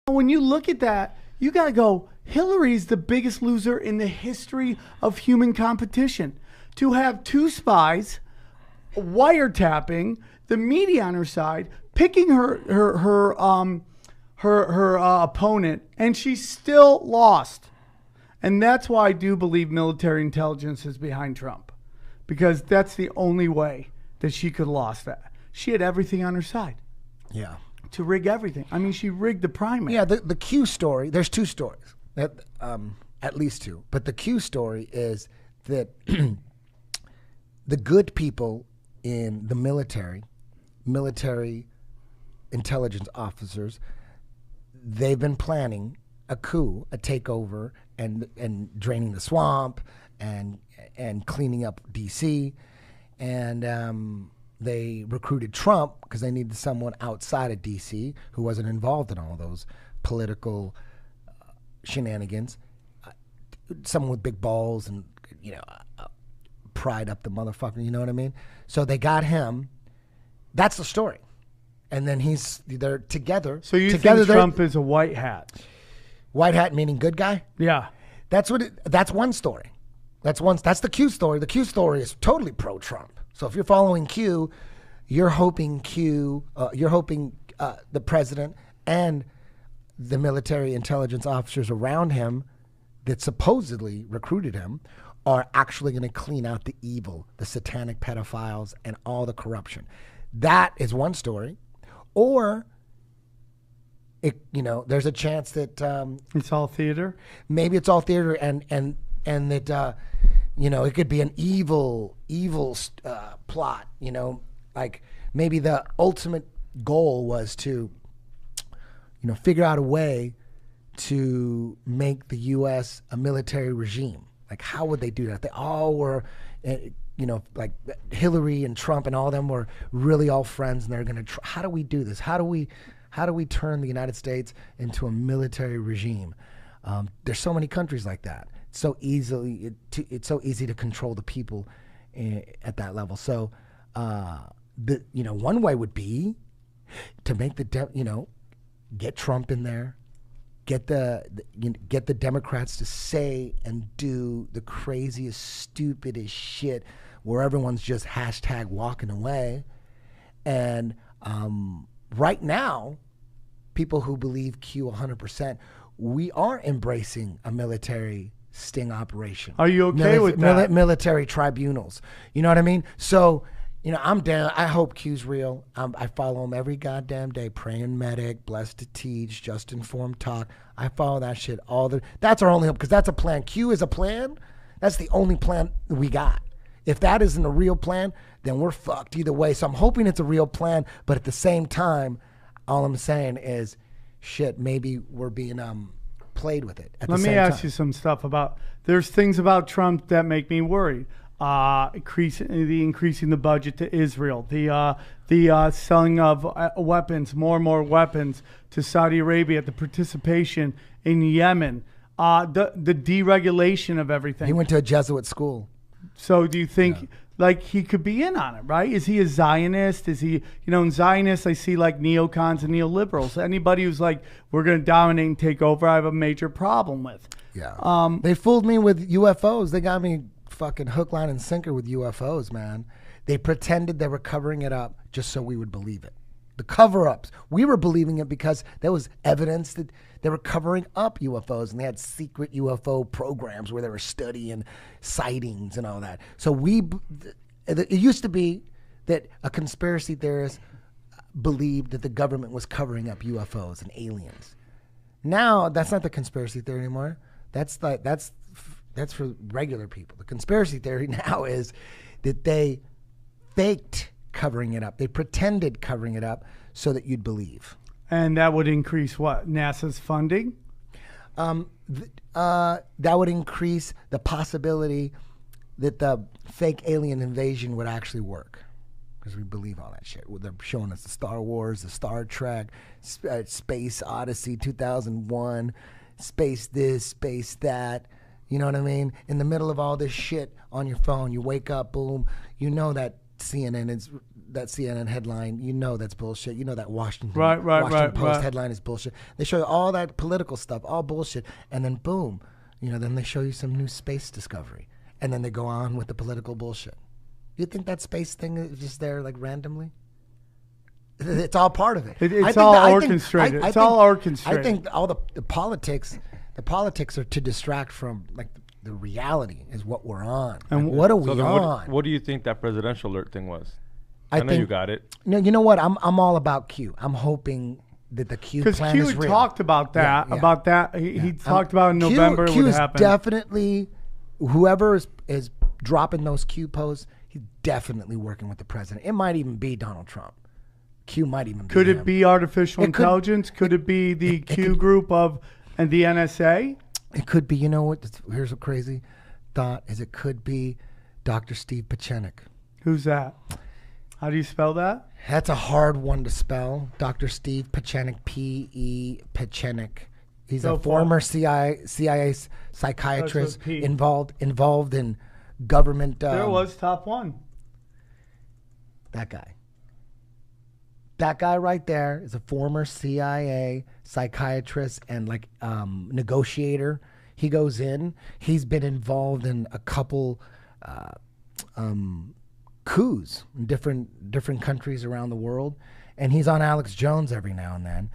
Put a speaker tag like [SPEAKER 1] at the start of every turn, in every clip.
[SPEAKER 1] When you look at that, you got to go, Hillary's the biggest loser in the history of human competition. To have two spies wiretapping the media on her side, picking her opponent, and she still lost. And that's why I do believe military intelligence is behind Trump, because that's the only way that she could have lost that. She had everything on her side.
[SPEAKER 2] Yeah.
[SPEAKER 1] To rig everything. I mean, she rigged the primary.
[SPEAKER 2] Yeah, the Q story, there's two stories, at least two. But the Q story is that the good people in the military intelligence officers, they've been planning a coup, a takeover, and draining the swamp and cleaning up D.C. And they recruited Trump because they needed someone outside of D.C. who wasn't involved in all those political shenanigans. Someone with big balls and, pride up the motherfucker, you know what I mean? So they got him. That's the story. And then they're together.
[SPEAKER 1] So you think Trump is a white hat?
[SPEAKER 2] White hat meaning good guy?
[SPEAKER 1] Yeah.
[SPEAKER 2] That's one story. That's the Q story. The Q story is totally pro-Trump. So if you're following Q, you're hoping the president and the military intelligence officers around him that supposedly recruited him are actually going to clean out the evil, the satanic pedophiles, and all the corruption. That is one story. Or, there's a chance that
[SPEAKER 1] it's all theater.
[SPEAKER 2] Maybe it's all theater, and that it could be an evil plot. Like maybe the ultimate goal was to figure out a way to make the U.S. a military regime. Like, how would they do that? They all were, like Hillary and Trump and all of them were really all friends, and they're going to how do we do this? How do we turn the United States into a military regime? There's so many countries like that. It's so easy to control the people at that level. So, one way would be to make get Trump in there, get the Democrats to say and do the craziest, stupidest shit where everyone's just hashtag walking away. And right now, people who believe Q 100%, we are embracing a military sting operation.
[SPEAKER 1] Are you okay with that?
[SPEAKER 2] Military tribunals. You know what I mean? So, I'm down. I hope Q's real. I follow him every goddamn day. Praying Medic, Blessed to Teach, Just Informed Talk. I follow that shit that's our only hope, because that's a plan. Q is a plan. That's the only plan we got. If that isn't a real plan, then we're fucked either way. So I'm hoping it's a real plan, but at the same time, all I'm saying is, shit, maybe we're being played with it.
[SPEAKER 1] Let me ask you some stuff there's things about Trump that make me worried. Increasing the budget to Israel, the selling of weapons, more and more weapons to Saudi Arabia, the participation in Yemen, the deregulation of everything.
[SPEAKER 2] He went to a Jesuit school.
[SPEAKER 1] So do you think he could be in on it, right? Is he a Zionist? Is he, in Zionists, I see like neocons and neoliberals. Anybody who's like, we're going to dominate and take over, I have a major problem with.
[SPEAKER 2] Yeah. They fooled me with UFOs. They got me fucking hook, line, and sinker with UFOs, man. They pretended they were covering it up just so we would believe it. The cover-ups. We were believing it because there was evidence that they were covering up UFOs, and they had secret UFO programs where they were studying sightings and all that. So it used to be that a conspiracy theorist believed that the government was covering up UFOs and aliens. Now, that's not the conspiracy theory anymore. That's for regular people. The conspiracy theory now is that they faked covering it up. They pretended covering it up so that you'd believe.
[SPEAKER 1] And that would increase what? NASA's funding?
[SPEAKER 2] That would increase the possibility that the fake alien invasion would actually work. Because we believe all that shit. They're showing us the Star Wars, the Star Trek, Space Odyssey 2001, space this, space that. You know what I mean? In the middle of all this shit on your phone, you wake up, boom, you know that CNN headline, you know that's bullshit. You know that Washington
[SPEAKER 1] Right.
[SPEAKER 2] Post headline is bullshit. They show you all that political stuff, all bullshit, and then boom, then they show you some new space discovery, and then they go on with the political bullshit. You think that space thing is just there like randomly? It's all part of it.
[SPEAKER 1] It's all orchestrated. It's all orchestrated.
[SPEAKER 2] I think all the politics are to distract from like the reality is what we're on. And like, what are we on?
[SPEAKER 3] What do you think that presidential alert thing was? I know you got it.
[SPEAKER 2] No, you know what? I'm all about Q. I'm hoping that the Q plan is real.
[SPEAKER 1] Because Q talked about that. About that. He talked about in November
[SPEAKER 2] Q
[SPEAKER 1] would
[SPEAKER 2] is
[SPEAKER 1] happen.
[SPEAKER 2] Definitely, whoever is dropping those Q posts, he's definitely working with the president. It might even be Donald Trump. Q might even be
[SPEAKER 1] Could
[SPEAKER 2] him.
[SPEAKER 1] It be artificial intelligence? Could it be the Q group and the NSA?
[SPEAKER 2] It could be. You know what? Here's a crazy thought: is it could be Dr. Steve Pachenik.
[SPEAKER 1] Who's that? How do you spell that?
[SPEAKER 2] That's a hard one to spell. Dr. Steve Pachenik, P.E. Pachenik. He's a former CIA psychiatrist involved in government.
[SPEAKER 1] There was top one.
[SPEAKER 2] That guy. That guy right there is a former CIA psychiatrist and negotiator. He goes in. He's been involved in a couple coups in different countries around the world, and he's on Alex Jones every now and then.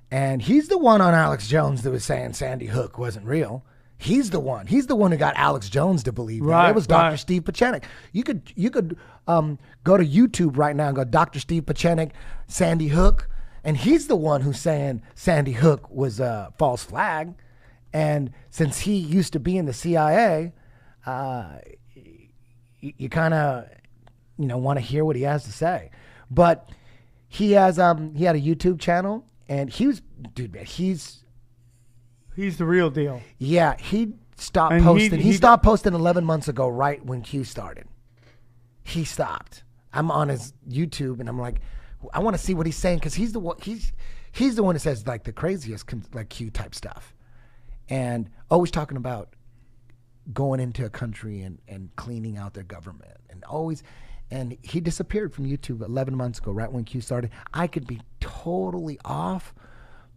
[SPEAKER 2] And he's the one on Alex Jones that was saying Sandy Hook wasn't real. He's the one. He's the one who got Alex Jones to believe that. It was Dr. Steve Pachenik. You could go to YouTube right now and go Dr. Steve Pachenik, Sandy Hook, and he's the one who's saying Sandy Hook was a false flag. And since he used to be in the CIA, you kind of want to hear what he has to say. But he had a YouTube channel, and he's
[SPEAKER 1] the real deal.
[SPEAKER 2] Yeah, he stopped posting. He stopped posting 11 months ago, right when Q started. He stopped. I'm on his YouTube, and I'm like, I want to see what he's saying because he's the one. He's the one that says like the craziest like Q type stuff, and always talking about going into a country and cleaning out their government, and he disappeared from YouTube 11 months ago, right when Q started. I could be totally off.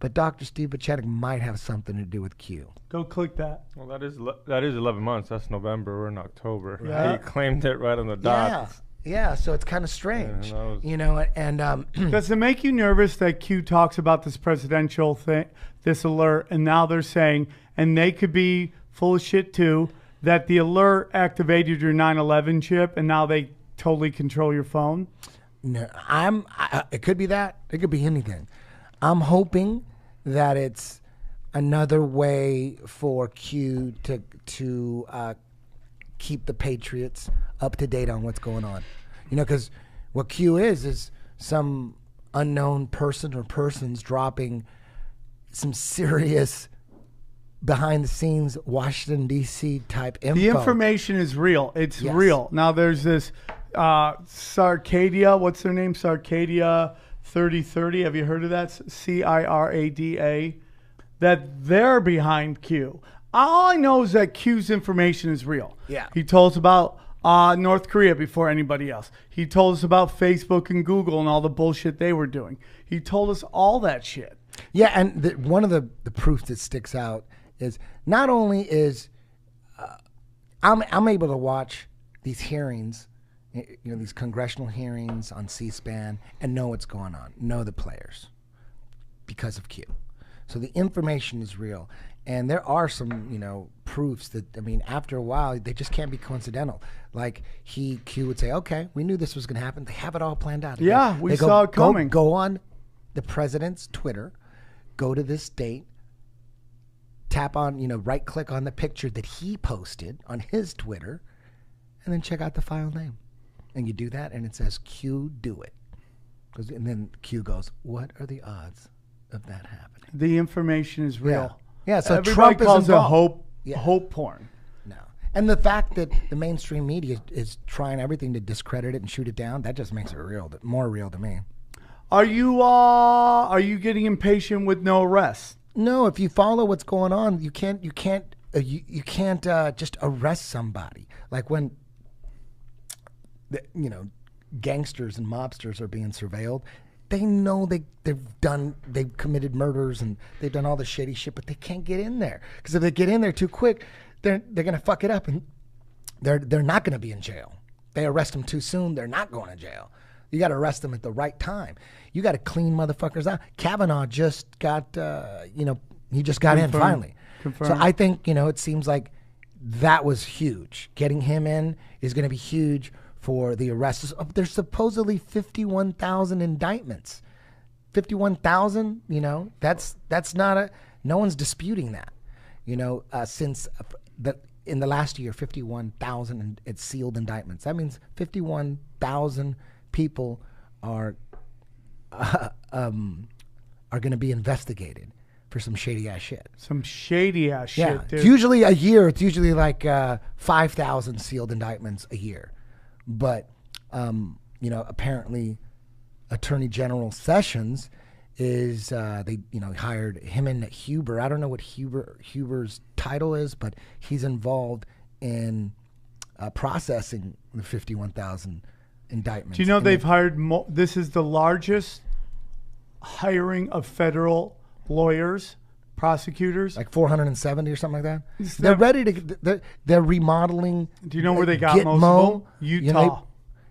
[SPEAKER 2] But Dr. Steve Pachenik might have something to do with Q.
[SPEAKER 1] Go click that.
[SPEAKER 3] Well, that is 11 months. That's November. We're in October.
[SPEAKER 1] Yeah.
[SPEAKER 3] He claimed it right on the dot.
[SPEAKER 2] Yeah. So it's kind of strange, And
[SPEAKER 1] does it make you nervous that Q talks about this presidential thing, this alert, and now they're saying, and they could be full of shit too, that the alert activated your 9/11 chip, and now they totally control your phone?
[SPEAKER 2] No, it could be that. It could be anything. I'm hoping that it's another way for Q to keep the Patriots up to date on what's going on. Because what Q is some unknown person or persons dropping some serious behind the scenes Washington, D.C. type info.
[SPEAKER 1] The information is real. It's real. Now there's this Sarcadia. What's their name? Sarcadia 3030. Have you heard of that? CIRADA. That they're behind Q. All I know is that Q's information is real.
[SPEAKER 2] Yeah.
[SPEAKER 1] He told us about North Korea before anybody else. He told us about Facebook and Google and all the bullshit they were doing. He told us all that shit.
[SPEAKER 2] Yeah, and one of the proofs that sticks out is not only is I'm able to watch these hearings, these congressional hearings on C-SPAN and know what's going on, know the players because of Q. So the information is real. And there are some, proofs that, after a while, they just can't be coincidental. Like Q would say, okay, we knew this was going to happen. They have it all planned out.
[SPEAKER 1] We saw it coming.
[SPEAKER 2] Go on the president's Twitter, go to this date, tap on, right click on the picture that he posted on his Twitter, and then check out the file name. And you do that, and it says Q do it. And then Q goes, what are the odds of that happening?
[SPEAKER 1] The information is real.
[SPEAKER 2] Yeah, so
[SPEAKER 1] everybody
[SPEAKER 2] Trump
[SPEAKER 1] calls
[SPEAKER 2] is
[SPEAKER 1] it hope porn.
[SPEAKER 2] No. And the fact that the mainstream media is trying everything to discredit it and shoot it down, that just makes it more real to me.
[SPEAKER 1] Are you getting impatient with no arrests?
[SPEAKER 2] No, if you follow what's going on, you can't just arrest somebody. Like when gangsters and mobsters are being surveilled. They know they've committed murders and they've done all the shady shit, but they can't get in there because if they get in there too quick, they're gonna fuck it up and they're not gonna be in jail. They arrest them too soon, they're not going to jail. You got to arrest them at the right time. You got to clean motherfuckers out. Kavanaugh just got, he just got in finally.
[SPEAKER 1] Confirmed.
[SPEAKER 2] So I think, it seems like that was huge. Getting him in is going to be huge for the arrests. There's supposedly 51,000 indictments. 51,000, that's not no one's disputing that. Since in the last year, 51,000 it's sealed indictments. That means 51,000 people are going to be investigated for some shady ass shit.
[SPEAKER 1] Some shady ass shit, dude.
[SPEAKER 2] It's usually a year. It's usually like 5,000 sealed indictments a year. But apparently, Attorney General Sessions is they hired him and Huber. I don't know what Huber's title is, but he's involved in processing the 51,000 indictments.
[SPEAKER 1] Do you know they've hired this is the largest hiring of federal lawyers, prosecutors?
[SPEAKER 2] Like 470 or something like that? They're ready to, they're remodeling.
[SPEAKER 1] Do you know where they got most of them? Utah.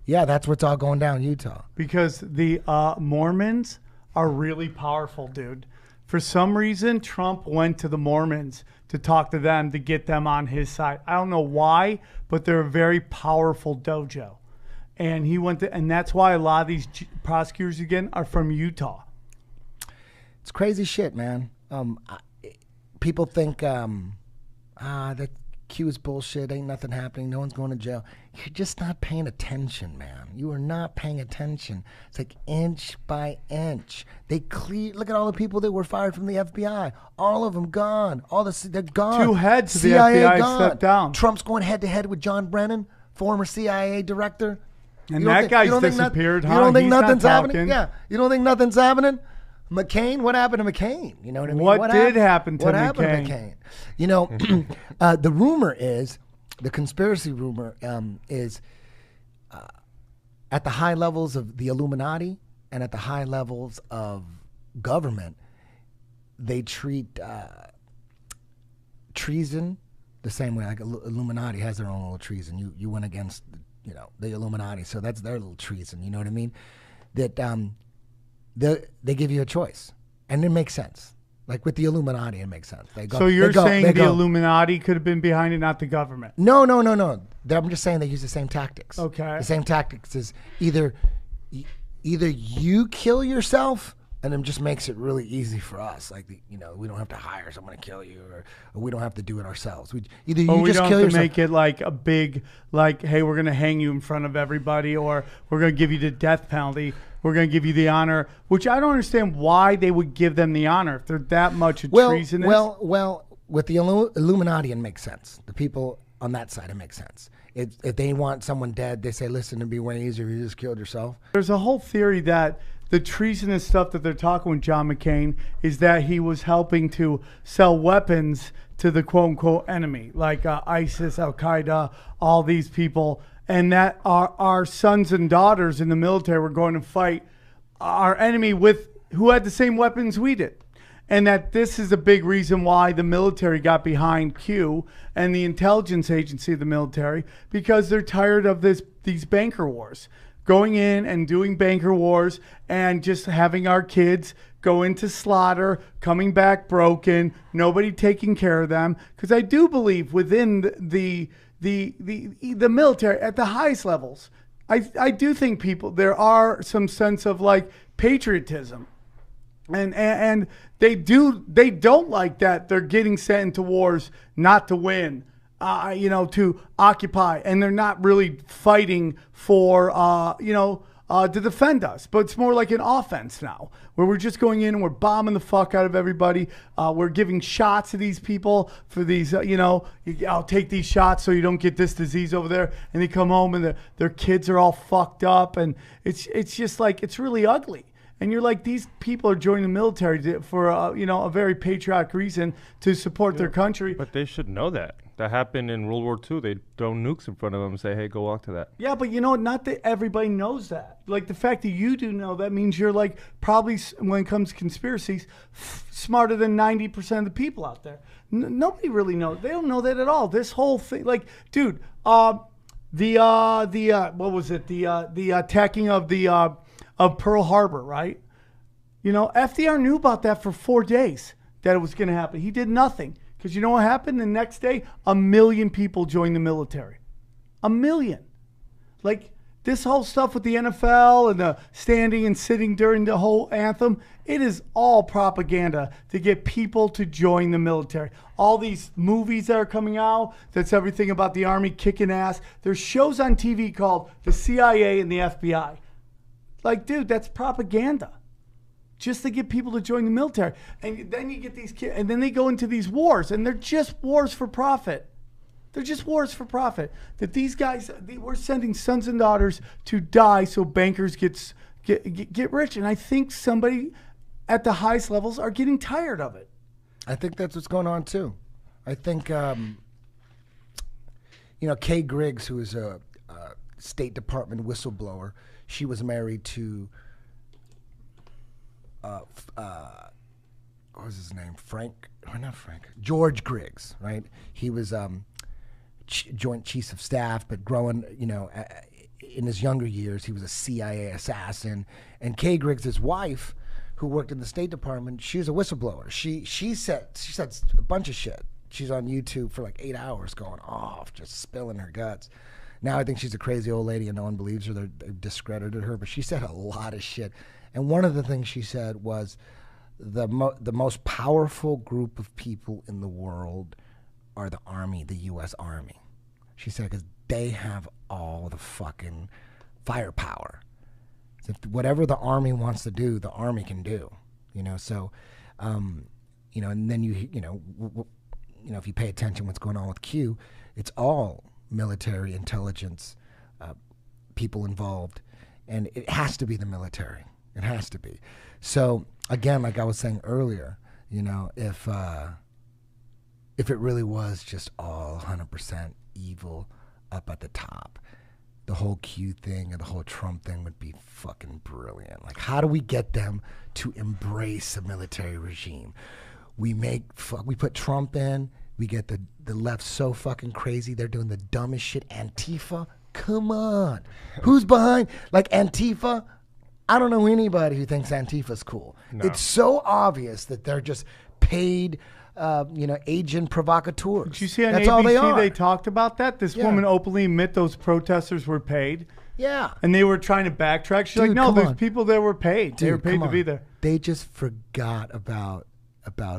[SPEAKER 2] Yeah, that's where it's all going down, Utah.
[SPEAKER 1] Because the Mormons are really powerful, dude. For some reason, Trump went to the Mormons to talk to them to get them on his side. I don't know why, but they're a very powerful dojo. And he went to, and that's why a lot of these prosecutors again are from Utah.
[SPEAKER 2] It's crazy shit, man. People think that Q is bullshit. Ain't nothing happening. No one's going to jail. You're just not paying attention, man. You are not paying attention. It's like inch by inch. Look at all the people that were fired from the FBI. All of them gone. They're gone.
[SPEAKER 1] 2 heads of the
[SPEAKER 2] CIA
[SPEAKER 1] FBI
[SPEAKER 2] gone.
[SPEAKER 1] stepped down.
[SPEAKER 2] Trump's going head to head with John Brennan, former CIA director.
[SPEAKER 1] And that guy's disappeared, huh?
[SPEAKER 2] You don't think
[SPEAKER 1] He's
[SPEAKER 2] nothing's
[SPEAKER 1] not
[SPEAKER 2] happening?
[SPEAKER 1] talking.
[SPEAKER 2] Yeah. You don't think nothing's happening? McCain? What happened to McCain? You know what I mean?
[SPEAKER 1] What did happen to
[SPEAKER 2] what
[SPEAKER 1] McCain?
[SPEAKER 2] happened to McCain? The rumor is, the conspiracy rumor is at the high levels of the Illuminati and at the high levels of government, they treat treason the same way. Like Illuminati has their own little treason. You went against the Illuminati, so that's their little treason. You know what I mean? That they give you a choice, and it makes sense. Like with the Illuminati, it makes sense.
[SPEAKER 1] So you're saying the Illuminati could have been behind it, not the government?
[SPEAKER 2] No. I'm just saying they use the same tactics.
[SPEAKER 1] Okay.
[SPEAKER 2] The same tactics is either you kill yourself, and it just makes it really easy for us. Like we don't have to hire someone to kill you, or we don't have to do it ourselves. We just kill yourself.
[SPEAKER 1] Don't have to make it like a big, like, hey, we're gonna hang you in front of everybody, or we're gonna give you the death penalty. We're going to give you the honor, which I don't understand why they would give them the honor if they're that much treasonous.
[SPEAKER 2] Well, with the Illuminati, it makes sense. The people on that side, it makes sense. If they want someone dead, they say, listen, it'd be way easier if you just killed yourself.
[SPEAKER 1] There's a whole theory that the treasonous stuff that they're talking with John McCain is that he was helping to sell weapons to the quote-unquote enemy, like ISIS, Al-Qaeda, all these people, and that our sons and daughters in the military were going to fight our enemy who had the same weapons we did. And that this is a big reason why the military got behind Q and the intelligence agency of the military, because they're tired of these banker wars. Going in and doing banker wars and just having our kids go into slaughter, coming back broken, nobody taking care of them. Because I do believe within the military at the highest levels, I do think there are some sense of like patriotism, and they don't like that they're getting sent into wars not to win, to occupy, and they're not really fighting for to defend us, but it's more like an offense now, where we're just going in and we're bombing the fuck out of everybody. We're giving shots to these people for these, I'll take these shots so you don't get this disease over there. And they come home and their kids are all fucked up. And it's just like, it's really ugly. And you're like, these people are joining the military for, a very patriotic reason to support their country.
[SPEAKER 3] But they should know that. That happened in World War II. They throw nukes in front of them and say, hey, go walk to that.
[SPEAKER 1] Yeah, but you know, not that everybody knows that. Like, the fact that you do know that means you're, like, probably, when it comes to conspiracies, smarter than 90% of the people out there. Nobody really knows. They don't know that at all. This whole thing, like, dude, what was it? The attacking of Pearl Harbor, right? You know, FDR knew about that for 4 days, that it was going to happen. He did nothing. Because you know what happened? The next day, 1 million people joined the military. 1 million. Like, this whole stuff with the NFL and the standing and sitting during the whole anthem, it is all propaganda to get people to join the military. All these movies that are coming out, that's everything about the Army kicking ass. There's shows on TV called the CIA and the FBI. Like, dude, that's propaganda. Just to get people to join the military. And then you get these kids, and then they go into these wars, and they're just wars for profit. They're just wars for profit. That these guys, we're sending sons and daughters to die so bankers get rich. And I think somebody at the highest levels are getting tired of it.
[SPEAKER 2] I think that's what's going on, too. I think, Kay Griggs, who is a State Department whistleblower, she was married to... what was his name? George Griggs, right? He was Joint Chiefs of Staff, but growing, in his younger years, he was a CIA assassin. And Kay Griggs, his wife, who worked in the State Department, she was a whistleblower. She said a bunch of shit. She's on YouTube for like 8 hours going off, just spilling her guts. Now I think she's a crazy old lady and no one believes her. They've discredited her, but she said a lot of shit. And one of the things she said was the most powerful group of people in the world are the Army, the U.S. Army. She said because they have all the fucking firepower. So whatever the Army wants to do, the Army can do. So, and then if you pay attention what's going on with Q, it's all military intelligence people involved. And it has to be the military. It has to be. So again, like I was saying earlier, if it really was just all 100% evil up at the top, the whole Q thing and the whole Trump thing would be fucking brilliant. Like, how do we get them to embrace a military regime? We put Trump in. We get the left so fucking crazy. They're doing the dumbest shit. Antifa. Come on. Who's behind? Like Antifa. I don't know anybody who thinks Antifa's cool. No. It's so obvious that they're just paid, agent provocateurs.
[SPEAKER 1] Did you see on
[SPEAKER 2] That's
[SPEAKER 1] ABC
[SPEAKER 2] all they are.
[SPEAKER 1] They talked about that? This woman openly admit those protesters were paid.
[SPEAKER 2] Yeah.
[SPEAKER 1] And they were trying to backtrack. She's like, no, there's people that were paid.
[SPEAKER 2] Dude,
[SPEAKER 1] they were paid to be there.
[SPEAKER 2] They just forgot about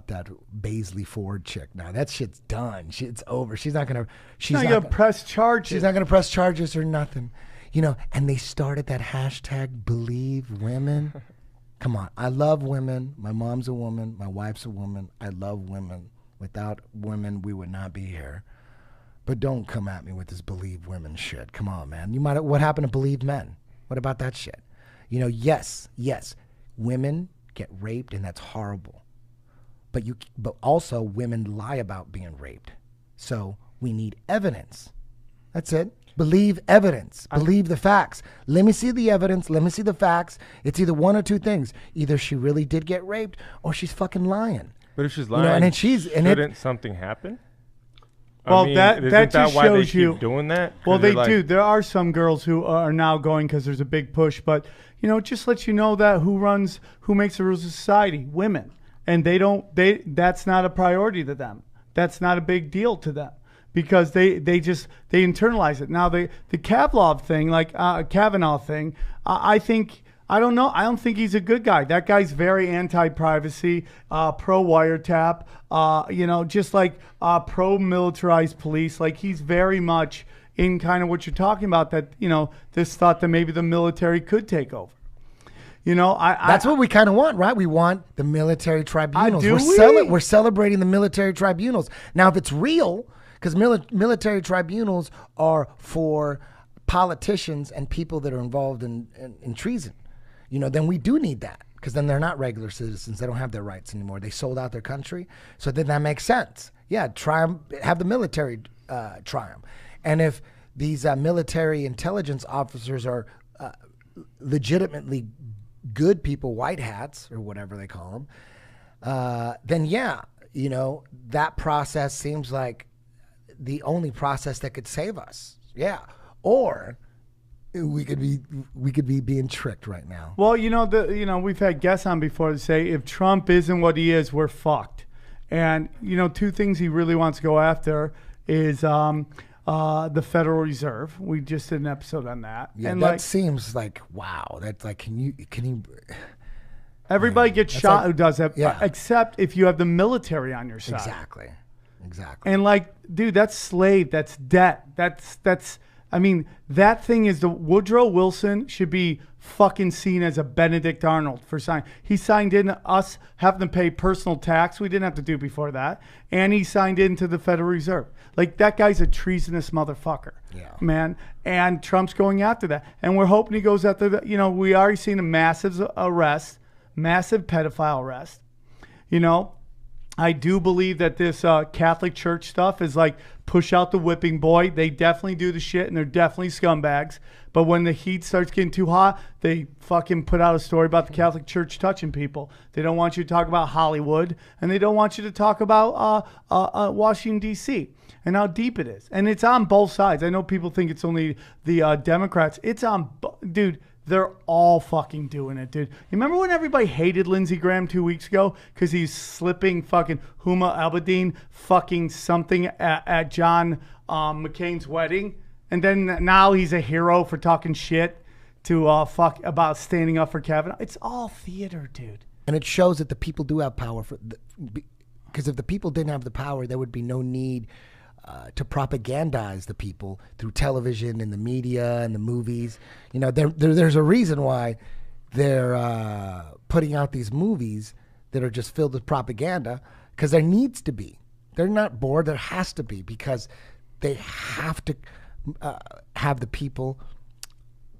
[SPEAKER 2] that Baisley Ford chick. Now that shit's done. It's over. She's not gonna
[SPEAKER 1] press charges.
[SPEAKER 2] She's not gonna press charges or nothing. And they started that hashtag Believe Women. Come on. I love women. My mom's a woman. My wife's a woman. I love women. Without women, we would not be here. But don't come at me with this Believe Women shit. Come on, man. What happened to Believe Men? What about that shit? Yes, women get raped and that's horrible. But also women lie about being raped. So we need evidence. That's it. Believe evidence. Believe the facts. Let me see the evidence. Let me see the facts. It's either one or two things. Either she really did get raped or she's fucking lying.
[SPEAKER 3] But if she's lying, shouldn't something happen?
[SPEAKER 1] Well, that just
[SPEAKER 3] why
[SPEAKER 1] shows
[SPEAKER 3] they
[SPEAKER 1] you
[SPEAKER 3] keep doing that.
[SPEAKER 1] Well, they do. There are some girls who are now going because there's a big push. But it just lets you know that who makes the rules of society? Women, and that's not a priority to them. That's not a big deal to them. Because they internalize it. Now the Kavanaugh thing, I don't know. I don't think he's a good guy. That guy's very anti-privacy, pro-wiretap, just like pro-militarized police. Like he's very much in kind of what you're talking about. That this thought that maybe the military could take over.
[SPEAKER 2] That's what we kind of want, right? We want the military tribunals. We're celebrating the military tribunals. Now, if it's real. Because military tribunals are for politicians and people that are involved in treason. Then we do need that. Because then they're not regular citizens. They don't have their rights anymore. They sold out their country. So then that makes sense. Yeah, have the military triumph. And if these military intelligence officers are legitimately good people, white hats or whatever they call them, then yeah, that process seems like the only process that could save us. Yeah. Or we could be being tricked right now.
[SPEAKER 1] Well, we've had guests on before that say if Trump isn't what he is, we're fucked. And two things he really wants to go after is the Federal Reserve. We just did an episode on that.
[SPEAKER 2] Yeah,
[SPEAKER 1] and
[SPEAKER 2] that seems like wow. That's like can you?
[SPEAKER 1] Everybody gets shot who does that, except if you have the military on your side.
[SPEAKER 2] Exactly.
[SPEAKER 1] And dude, that's slave. That's debt. That thing is Woodrow Wilson should be fucking seen as a Benedict Arnold for signing. He signed in us having to pay personal tax. We didn't have to do before that. And he signed into the Federal Reserve. That guy's a treasonous motherfucker, man. And Trump's going after that. And we're hoping he goes after we already seen a massive arrest, massive pedophile arrest. I do believe that this Catholic Church stuff is push out the whipping boy. They definitely do the shit, and they're definitely scumbags. But when the heat starts getting too hot, they fucking put out a story about the Catholic Church touching people. They don't want you to talk about Hollywood, and they don't want you to talk about Washington, D.C., and how deep it is. And it's on both sides. I know people think it's only the Democrats. It's on, dude. They're all fucking doing it, dude. You remember when everybody hated Lindsey Graham 2 weeks ago because he's slipping fucking Huma Abedin fucking something at John McCain's wedding? And then now he's a hero for talking shit to fuck about standing up for Kavanaugh. It's all theater, dude.
[SPEAKER 2] And it shows that the people do have power. Because if the people didn't have the power, there would be no need to propagandize the people through television and the media and the movies. There's a reason why they're putting out these movies that are just filled with propaganda, because there needs to be. They're not bored. There has to be, because they have to have the people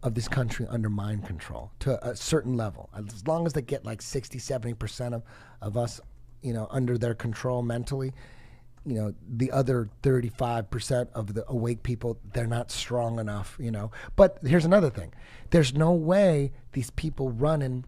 [SPEAKER 2] of this country under mind control to a certain level. As long as they get 60-70% of us, under their control mentally, the other 35% of the awake people, they're not strong enough, But here's another thing. There's no way these people running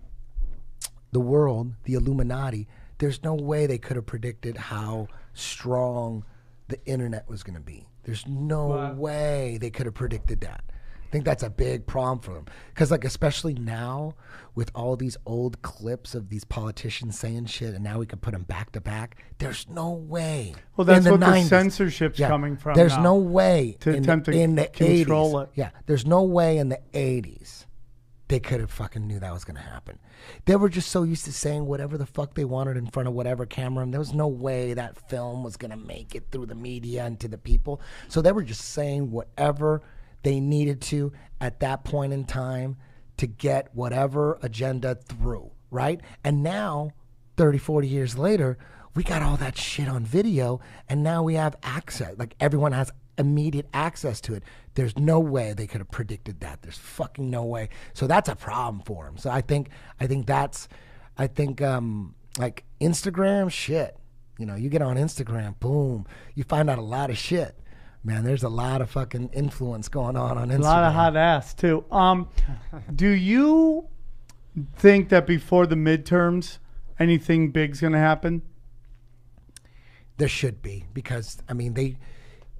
[SPEAKER 2] the world, the Illuminati, there's no way they could have predicted how strong the internet was going to be. There's no way they could have predicted that. I think that's a big problem for them. Because, especially now with all these old clips of these politicians saying shit, and now we can put them back to back, there's no way.
[SPEAKER 1] Well, that's what the censorship's coming from.
[SPEAKER 2] There's
[SPEAKER 1] now
[SPEAKER 2] no way
[SPEAKER 1] to attempt to control
[SPEAKER 2] 80s, it. Yeah, there's no way in the 80s they could have fucking knew that was going to happen. They were just so used to saying whatever the fuck they wanted in front of whatever camera, and there was no way that film was going to make it through the media and to the people. So they were just saying whatever they needed to at that point in time to get whatever agenda through, right? And now, 30, 40 years later, we got all that shit on video, and now we have access. Everyone has immediate access to it. There's no way they could have predicted that. There's fucking no way. So that's a problem for them. So I think Instagram, shit. You get on Instagram, boom, you find out a lot of shit. Man, there's a lot of fucking influence going on Instagram. A
[SPEAKER 1] lot of hot ass, too. Do you think that before the midterms, anything big's going to happen?
[SPEAKER 2] There should be, because,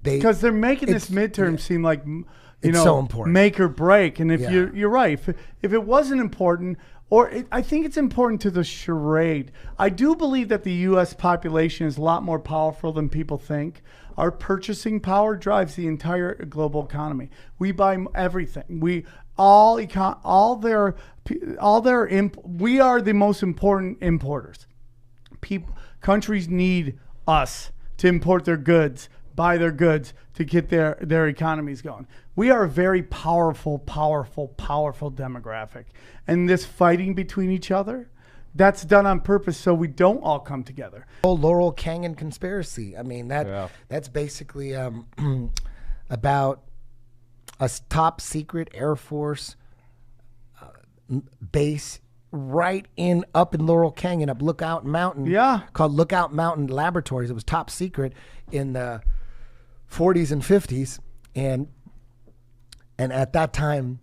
[SPEAKER 1] because they're making this midterm seem like,
[SPEAKER 2] it's so important.
[SPEAKER 1] Make or break. And if you're right, if it wasn't important, I think it's important to the charade. I do believe that the U.S. population is a lot more powerful than people think. Our purchasing power drives the entire global economy. We buy everything. We we are the most important importers. Countries need us to import their goods, buy their goods to get their economies going. We are a very powerful demographic. And this fighting between each other, that's done on purpose so we don't all come together.
[SPEAKER 2] Whole Laurel Canyon conspiracy. That's basically about a top secret Air Force base right up in Laurel Canyon, up Lookout Mountain.
[SPEAKER 1] Yeah.
[SPEAKER 2] Called Lookout Mountain Laboratories. It was top secret in the 40s and 50s, and at that time,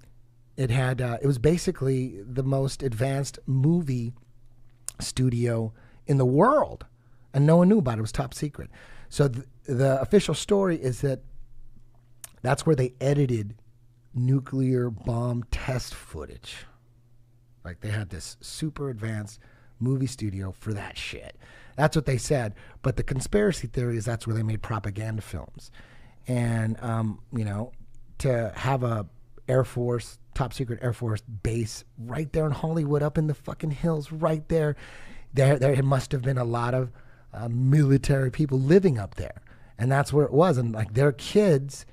[SPEAKER 2] it had it was basically the most advanced movie studio in the world, and no one knew about it. It was top secret. So the official story is that that's where they edited nuclear bomb test footage. Like they had this super advanced movie studio for that shit. That's what they said. But the conspiracy theory is that's where they made propaganda films. And, you know, to have a Air Force, top secret Air Force base right there in Hollywood, up in the fucking hills, right there, there must have been a lot of military people living up there. And that's where it was. And like their kids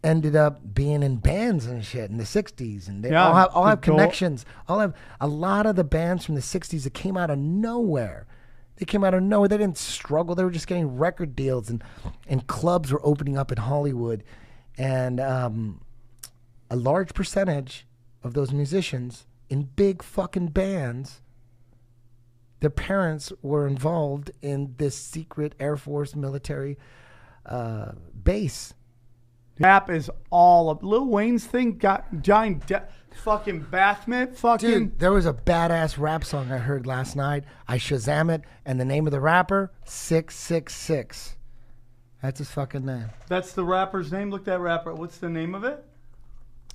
[SPEAKER 2] ended up being in bands and shit in the 60s, and they all have connections. All have a lot of the bands from the 60s that came out of nowhere. They came out of nowhere. They didn't struggle. They were just getting record deals, and clubs were opening up in Hollywood. And a large percentage of those musicians in big fucking bands, their parents were involved in this secret Air Force military base.
[SPEAKER 1] Rap is all of Lil Wayne's thing. Got giant fucking bath mitt. Fucking
[SPEAKER 2] dude, there was a badass rap song I heard last night. I Shazam it, and the name of the rapper 666. That's his fucking name.
[SPEAKER 1] That's the rapper's name. Look that rapper. What's the name of it?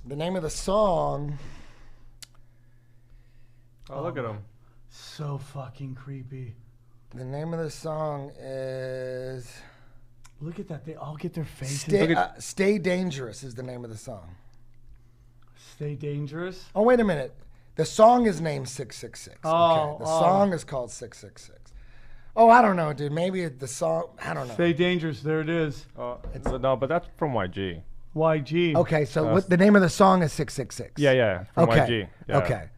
[SPEAKER 2] The name of the song.
[SPEAKER 3] Oh, look at him.
[SPEAKER 1] So fucking creepy.
[SPEAKER 2] The name of the song is.
[SPEAKER 1] Look at that. They all get their faces.
[SPEAKER 2] Stay Dangerous is the name of the song.
[SPEAKER 1] Stay Dangerous?
[SPEAKER 2] Oh, wait a minute. The song is named 666.
[SPEAKER 1] Oh,
[SPEAKER 2] okay. The song is called 666. Oh, I don't know, dude. Maybe the song, I don't know.
[SPEAKER 1] Stay Dangerous. There it is.
[SPEAKER 3] No, but that's from YG.
[SPEAKER 1] YG.
[SPEAKER 2] Okay, so the name of the song is 666.
[SPEAKER 3] Yeah, from
[SPEAKER 2] okay.
[SPEAKER 3] YG. Yeah.
[SPEAKER 2] Okay.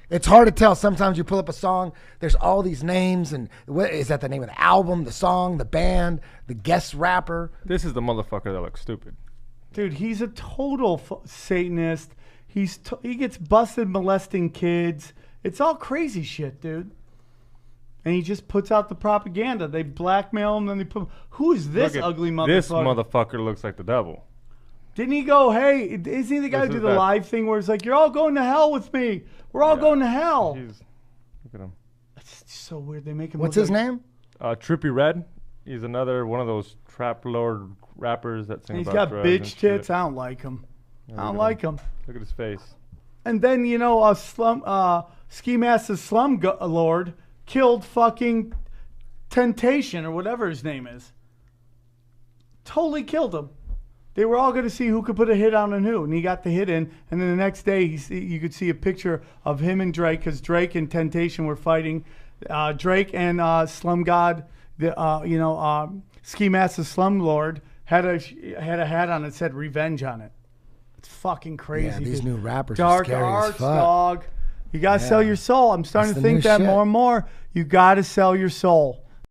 [SPEAKER 2] It's hard to tell. Sometimes you pull up a song, there's all these names, and what is that the name of the album, the song, the band, the guest rapper?
[SPEAKER 3] This is the motherfucker that looks stupid.
[SPEAKER 1] Dude, he's a total Satanist. He gets busted molesting kids. It's all crazy shit, dude. And he just puts out the propaganda. They blackmail him, and they put. Who is this ugly motherfucker?
[SPEAKER 3] This motherfucker looks like the devil.
[SPEAKER 1] Didn't he go, hey, isn't he the guy who did the live thing where it's like, you're all going to hell with me. We're all going to hell.
[SPEAKER 3] Look at him.
[SPEAKER 1] It's so weird. They make him.
[SPEAKER 2] What's his name?
[SPEAKER 3] Trippy Red. He's another one of those trap lord rappers that sing
[SPEAKER 1] He's
[SPEAKER 3] about
[SPEAKER 1] got
[SPEAKER 3] drugs
[SPEAKER 1] bitch
[SPEAKER 3] and shit.
[SPEAKER 1] tits. I don't like him. I don't like him.
[SPEAKER 3] Look at his face.
[SPEAKER 1] And then, you know, Ski Master's Slum Lord killed fucking Temptation or whatever his name is. Totally killed him. They were all going to see who could put a hit on and who, and he got the hit in. And then the next day, you could see a picture of him and Drake, because Drake and Temptation were fighting. Drake and Slum God, Ski Master Slum Lord, had a hat on that said "Revenge" on it. It's fucking crazy.
[SPEAKER 2] Yeah, these new rappers
[SPEAKER 1] Dark
[SPEAKER 2] are scary
[SPEAKER 1] arts,
[SPEAKER 2] as fuck.
[SPEAKER 1] dog. You gotta sell your soul. I'm starting
[SPEAKER 2] That's
[SPEAKER 1] to
[SPEAKER 2] the
[SPEAKER 1] think
[SPEAKER 2] new
[SPEAKER 1] that
[SPEAKER 2] shit.
[SPEAKER 1] more and more. You gotta sell your soul.